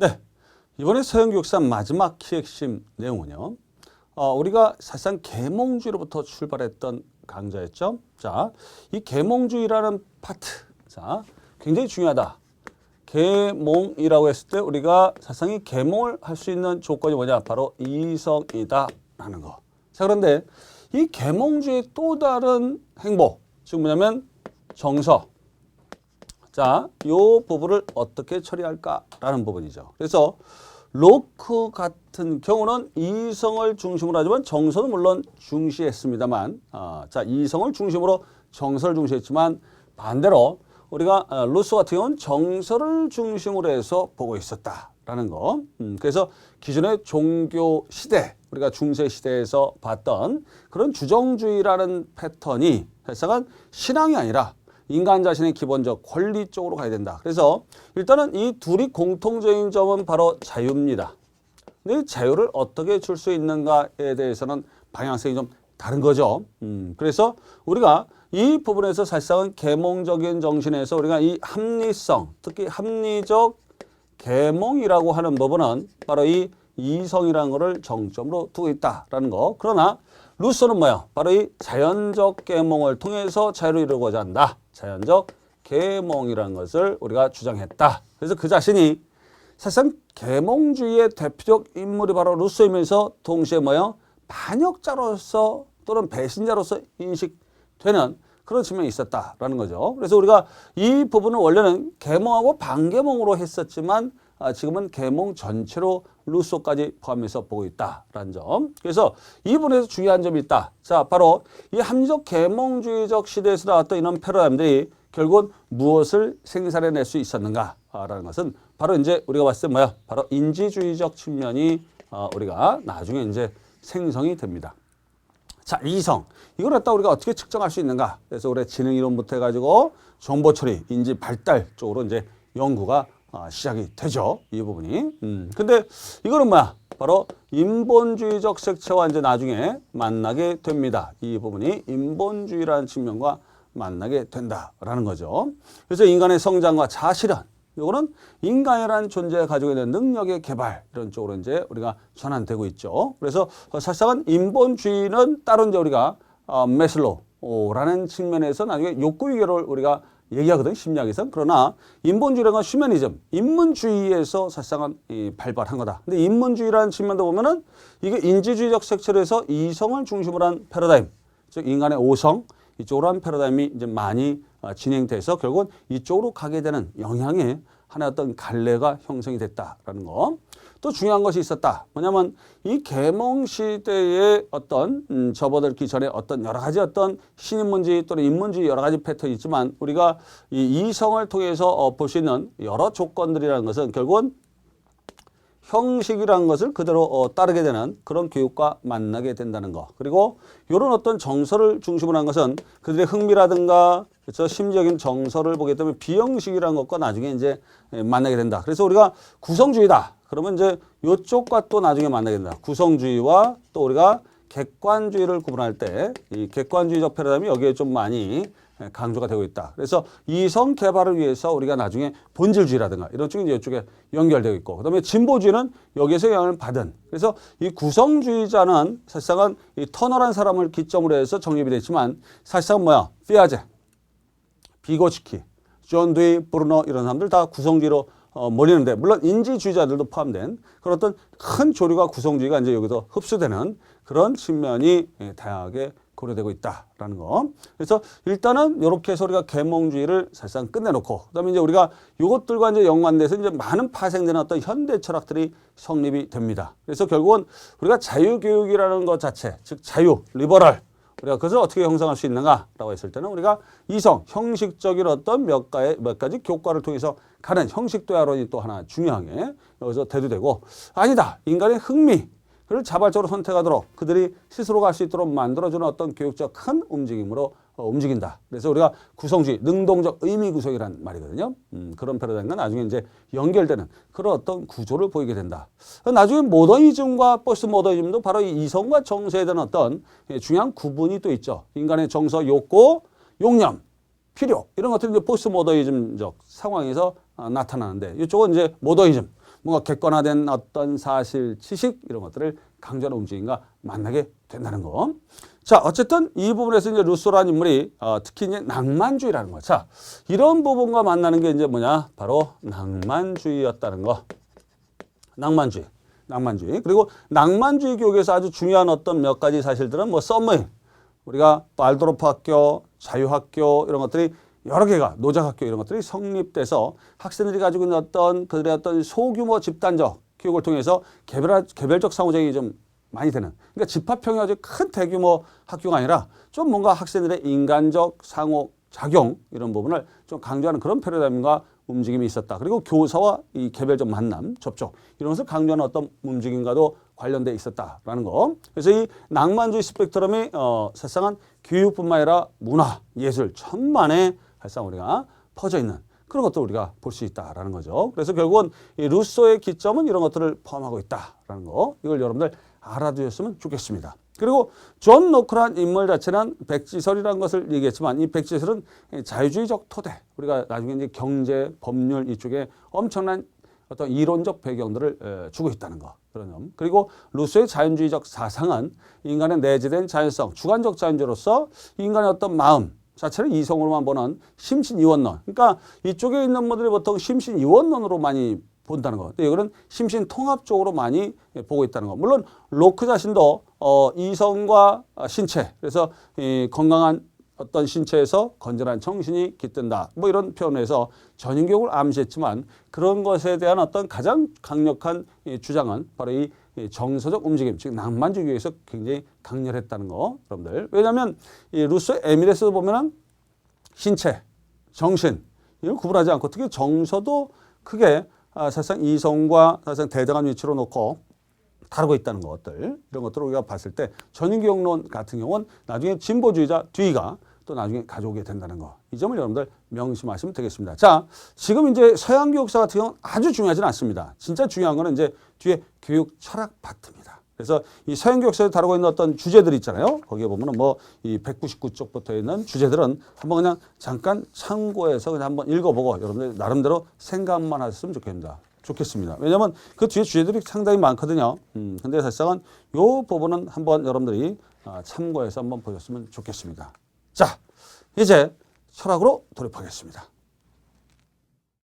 네, 이번에 서영교육사 마지막 키핵심 내용은요. 우리가 사실상 계몽주의로부터 출발했던 강좌였죠. 자, 이 계몽주의라는 파트, 자, 굉장히 중요하다. 계몽이라고 했을 때 우리가 사실상 이 계몽을 할 수 있는 조건이 뭐냐? 바로 이성이다라는 거. 자, 그런데 이 계몽주의의 또 다른 행보, 즉 뭐냐면 정서. 자, 요 부분을 어떻게 처리할까라는 부분이죠. 그래서 로크 같은 경우는 이성을 중심으로 하지만 정서는 물론 중시했습니다만, 자, 이성을 중심으로 정서를 중시했지만 반대로 우리가 루소 같은 경우는 정서를 중심으로 해서 보고 있었다라는 거. 그래서 기존의 종교 시대, 우리가 중세 시대에서 봤던 그런 주정주의라는 패턴이 사실상 신앙이 아니라 인간 자신의 기본적 권리 쪽으로 가야 된다. 그래서 일단은 이 둘이 공통적인 점은 바로 자유입니다. 근데 이 자유를 어떻게 줄 수 있는가에 대해서는 방향성이 좀 다른 거죠. 그래서 우리가 이 부분에서 사실상은 계몽적인 정신에서 우리가 이 합리성, 특히 합리적 계몽이라고 하는 부분은 바로 이 이성이라는 것을 정점으로 두고 있다라는 거. 그러나 루소는 뭐야? 바로 이 자연적 계몽을 통해서 자유를 이루고자 한다. 자연적 계몽이라는 것을 우리가 주장했다. 그래서 그 자신이 사실상 계몽주의의 대표적 인물이 바로 루소이면서 동시에 뭐야? 반역자로서 또는 배신자로서 인식되는 그런 측면이 있었다라는 거죠. 그래서 우리가 이 부분은 원래는 계몽하고 반계몽으로 했었지만 지금은 계몽 전체로 루소까지 포함해서 보고 있다라는 점. 그래서 이 부분에서 중요한 점이 있다. 자, 바로 이 합리적 계몽주의적 시대에서 나왔던 이런 패러다임들이 결국은 무엇을 생산해낼 수 있었는가라는 것은 바로 이제 우리가 봤을 때 뭐야? 바로 인지주의적 측면이 우리가 나중에 이제 생성이 됩니다. 자, 이성. 이걸 갖다 우리가 어떻게 측정할 수 있는가? 그래서 우리 지능 이론부터 해가지고 정보 처리, 인지 발달 쪽으로 이제 연구가 시작이 되죠. 이 부분이. 근데 이거는 뭐야? 바로 인본주의적 색채와 이제 나중에 만나게 됩니다. 이 부분이 인본주의라는 측면과 만나게 된다라는 거죠. 그래서 인간의 성장과 자아실현, 이거는 인간이라는 존재가 가지고 있는 능력의 개발 이런 쪽으로 이제 우리가 전환되고 있죠. 그래서 사실상은 인본주의는 따로 이제 우리가 메슬로우라는 측면에서 나중에 욕구 위계를 우리가 얘기하거든, 심리학에서는. 그러나 인본주의라는 건 휴머니즘, 인문주의에서 사실상은 발발한 거다. 근데 인문주의라는 측면도 보면은 이게 인지주의적 색채로 해서 이성을 중심으로 한 패러다임, 즉 인간의 오성, 이쪽으로 한 패러다임이 이제 많이 진행돼서 결국은 이쪽으로 가게 되는 영향의 하나의 어떤 갈래가 형성이 됐다라는 거. 또 중요한 것이 있었다. 뭐냐면 이 계몽 시대의 어떤 접어들기 전에 어떤 여러 가지 어떤 신인문주의 또는 인문주의 여러 가지 패턴이 있지만 우리가 이 이성을 통해서 볼 수 있는 여러 조건들이라는 것은 결국은 형식이라는 것을 그대로 따르게 되는 그런 교육과 만나게 된다는 거. 그리고 이런 어떤 정서를 중심으로 한 것은 그들의 흥미라든가 그렇죠? 심리적인 정서를 보게 되면 비형식이라는 것과 나중에 이제 만나게 된다. 그래서 우리가 구성주의다. 그러면 이제 이쪽과 또 나중에 만나게 된다. 구성주의와 또 우리가 객관주의를 구분할 때 이 객관주의적 패러다임이 여기에 좀 많이 강조가 되고 있다. 그래서 이성 개발을 위해서 우리가 나중에 본질주의라든가 이런 쪽이 이쪽에 연결되어 있고, 그다음에 진보주의는 여기에서 영향을 받은. 그래서 이 구성주의자는 사실상은 이 터널한 사람을 기점으로 해서 정립이 됐지만 사실상 뭐야? 피아제, 비고치키, 존 두이, 브루너 이런 사람들 다 구성주의로 몰리는데, 물론 인지주의자들도 포함된 그런 어떤 큰 조류가 구성주의가 이제 여기서 흡수되는 그런 측면이 다양하게 고려되고 있다라는 거. 그래서 일단은 이렇게 해서 우리가 계몽주의를 사실상 끝내놓고, 그다음에 이제 우리가 이것들과 이제 연관돼서 이제 많은 파생되는 어떤 현대 철학들이 성립이 됩니다. 그래서 결국은 우리가 자유교육이라는 것 자체, 즉 자유, 리버럴, 우리가 그것을 어떻게 형성할 수 있는가라고 했을 때는 우리가 이성, 형식적인 어떤 몇 가지 교과를 통해서 가는 형식도야론이 또 하나 중요하게 여기서 대두되고, 아니다, 인간의 흥미, 그를 자발적으로 선택하도록 그들이 스스로 갈 수 있도록 만들어주는 어떤 교육적 큰 움직임으로 움직인다. 그래서 우리가 구성주의, 능동적 의미 구성이라는 말이거든요. 그런 패러다임과 나중에 이제 연결되는 그런 어떤 구조를 보이게 된다. 나중에 모더니즘과 포스트 모더니즘도 바로 이 이성과 정서에 대한 어떤 중요한 구분이 또 있죠. 인간의 정서, 욕구, 용념, 필요 이런 것들이 이제 포스트 모더니즘적 상황에서 나타나는데, 이쪽은 이제 모더니즘. 뭔가 객관화된 어떤 사실, 지식 이런 것들을 강조하는 움직임과 만나게 된다는 거. 자, 어쨌든 이 부분에서 이제 루소라는 인물이 특히 이제 낭만주의라는 거. 자, 이런 부분과 만나는 게 이제 뭐냐? 바로 낭만주의였다는 거. 낭만주의. 그리고 낭만주의 교육에서 아주 중요한 어떤 몇 가지 사실들은 뭐 썸머잉, 우리가 발도르프 학교, 자유학교 이런 것들이 여러 개가 노작학교 이런 것들이 성립돼서 학생들이 가지고 있는 어떤 그들의 어떤 소규모 집단적 교육을 통해서 개별적 상호작용이 좀 많이 되는, 그러니까 집합형이 아주 큰 대규모 학교가 아니라 좀 뭔가 학생들의 인간적 상호작용 이런 부분을 좀 강조하는 그런 패러다임과 움직임이 있었다. 그리고 교사와 이 개별적 만남, 접촉 이런 것을 강조하는 어떤 움직임과도 관련돼 있었다라는 거. 그래서 이 낭만주의 스펙트럼이 사실상은 교육뿐만 아니라 문화, 예술 천만에 사실상 우리가 퍼져 있는 그런 것도 우리가 볼 수 있다라는 거죠. 그래서 결국은 이 루소의 기점은 이런 것들을 포함하고 있다라는 거. 이걸 여러분들 알아두셨으면 좋겠습니다. 그리고 존 로크란 인물 자체는 백지설이라는 것을 얘기했지만 이 백지설은 자유주의적 토대, 우리가 나중에 이제 경제, 법률 이쪽에 엄청난 어떤 이론적 배경들을 주고 있다는 거. 그런 점. 그리고 루소의 자연주의적 사상은 인간의 내재된 자연성, 주관적 자연주의로서 인간의 어떤 마음 자체를 이성으로만 보는 심신이원론. 그러니까 이쪽에 있는 분들이 보통 심신이원론으로 많이 본다는 거. 근데 이거는 심신통합적으로 많이 보고 있다는 거. 물론 로크 자신도 이성과 신체, 그래서 이 건강한 어떤 신체에서 건전한 정신이 깃든다. 뭐 이런 표현에서 전인교육을 암시했지만 그런 것에 대한 어떤 가장 강력한 주장은 바로 이 정서적 움직임, 즉 낭만주의에서 굉장히 강렬했다는 거, 여러분들. 왜냐하면 이 루소의 에밀에서 보면은 신체, 정신 이걸 구분하지 않고 특히 정서도 크게 사실상 이성과 사실상 대등한 위치로 놓고 다루고 있다는 것들, 이런 것들을 우리가 봤을 때 전인교육론 같은 경우는 나중에 진보주의자 뒤가 또 나중에 가져오게 된다는 거. 이 점을 여러분들 명심하시면 되겠습니다. 자, 지금 이제 서양 교육사 같은 경우는 아주 중요하지는 않습니다. 진짜 중요한 거는 이제 뒤에 교육 철학 파트입니다. 그래서 이 서양 교육사에 다루고 있는 어떤 주제들이 있잖아요. 거기에 보면은 뭐 이 199쪽부터 있는 주제들은 한번 그냥 잠깐 참고해서 그냥 한번 읽어보고 여러분들 나름대로 생각만 하셨으면 좋겠습니다. 왜냐하면 그 뒤에 주제들이 상당히 많거든요. 근데 사실상은 이 부분은 한번 여러분들이 참고해서 한번 보셨으면 좋겠습니다. 자, 이제 철학으로 돌입하겠습니다.